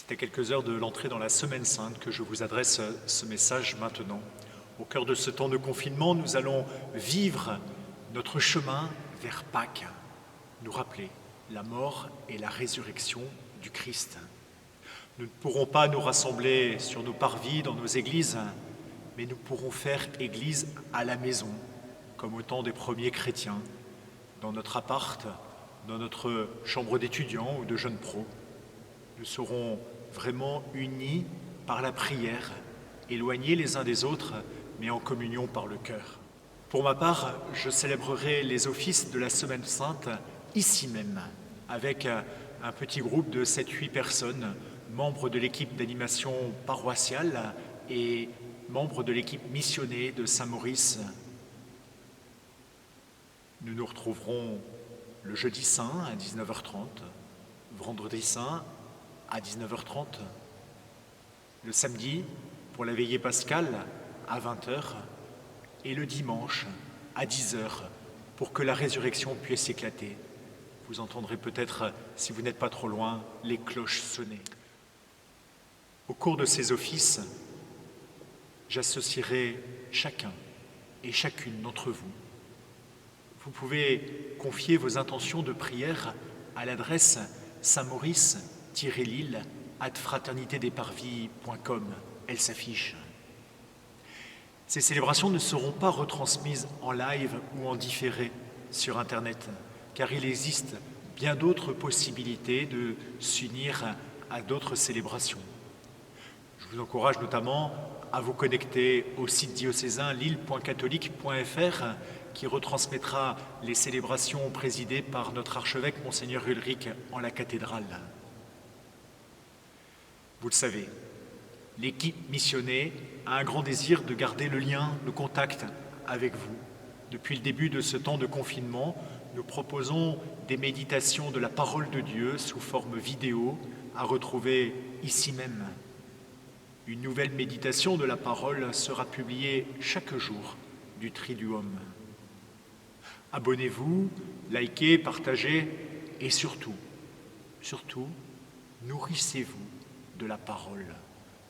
C'est à quelques heures de l'entrée dans la Semaine Sainte que je vous adresse ce message maintenant. Au cœur de ce temps de confinement, nous allons vivre notre chemin vers Pâques, nous rappeler la mort et la résurrection du Christ. Nous ne pourrons pas nous rassembler sur nos parvis, dans nos églises, mais nous pourrons faire église à la maison, comme au temps des premiers chrétiens, dans notre appart, dans notre chambre d'étudiants ou de jeunes pros. Nous serons vraiment unis par la prière, éloignés les uns des autres, mais en communion par le cœur. Pour ma part, je célébrerai les offices de la Semaine Sainte ici même, avec un petit groupe de 7-8 personnes, membres de l'équipe d'animation paroissiale et membres de l'équipe missionnée de Saint-Maurice. Nous nous retrouverons le jeudi saint à 19h30, vendredi saint à 19h30, le samedi pour la veillée pascale à 20h et le dimanche à 10h pour que la résurrection puisse éclater. Vous entendrez peut-être, si vous n'êtes pas trop loin, les cloches sonner. Au cours de ces offices, j'associerai chacun et chacune d'entre vous. Vous pouvez confier vos intentions de prière à l'adresse saint-maurice-lille@fraternitédesparvis.com. Elle s'affiche. Ces célébrations ne seront pas retransmises en live ou en différé sur Internet, car il existe bien d'autres possibilités de s'unir à d'autres célébrations. Je vous encourage notamment à vous connecter au site diocésain lille.catholique.fr qui retransmettra les célébrations présidées par notre archevêque Monseigneur Ulrich en la cathédrale. Vous le savez, l'équipe missionnée a un grand désir de garder le lien, le contact avec vous. Depuis le début de ce temps de confinement, nous proposons des méditations de la parole de Dieu sous forme vidéo à retrouver ici même. Une nouvelle méditation de la parole sera publiée chaque jour du Triduum. Abonnez-vous, likez, partagez et surtout, nourrissez-vous de la parole.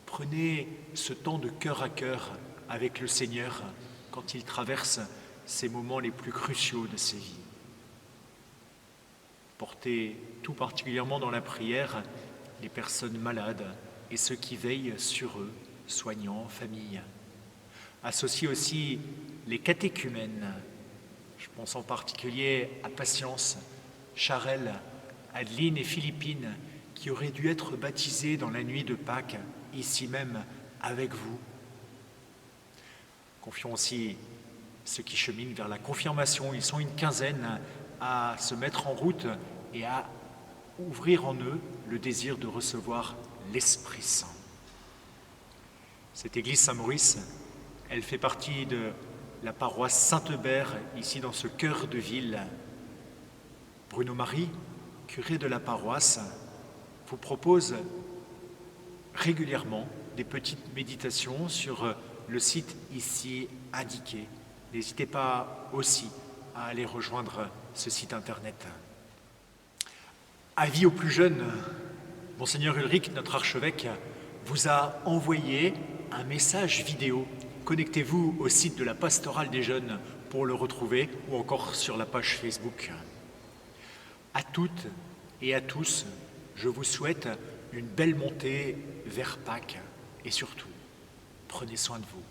Prenez ce temps de cœur à cœur avec le Seigneur quand il traverse ces moments les plus cruciaux de ses vies. Portez tout particulièrement dans la prière les personnes malades et ceux qui veillent sur eux, soignants, familles. Associez aussi les catéchumènes. Je pense en particulier à Patience, Charelle, Adeline et Philippine, qui auraient dû être baptisés dans la nuit de Pâques, ici même, avec vous. Confions aussi ceux qui cheminent vers la confirmation. Ils sont une quinzaine à se mettre en route et à ouvrir en eux le désir de recevoir l'Esprit Saint. Cette église Saint-Maurice, elle fait partie de la paroisse Saint-Eubert, ici dans ce cœur de ville. Bruno Marie, curé de la paroisse, vous propose régulièrement des petites méditations sur le site ici indiqué. N'hésitez pas aussi à aller rejoindre ce site internet. Avis aux plus jeunes, Monseigneur Ulrich, notre archevêque, vous a envoyé un message vidéo. Connectez-vous au site de la Pastorale des Jeunes pour le retrouver ou encore sur la page Facebook. À toutes et à tous, je vous souhaite une belle montée vers Pâques et surtout, prenez soin de vous.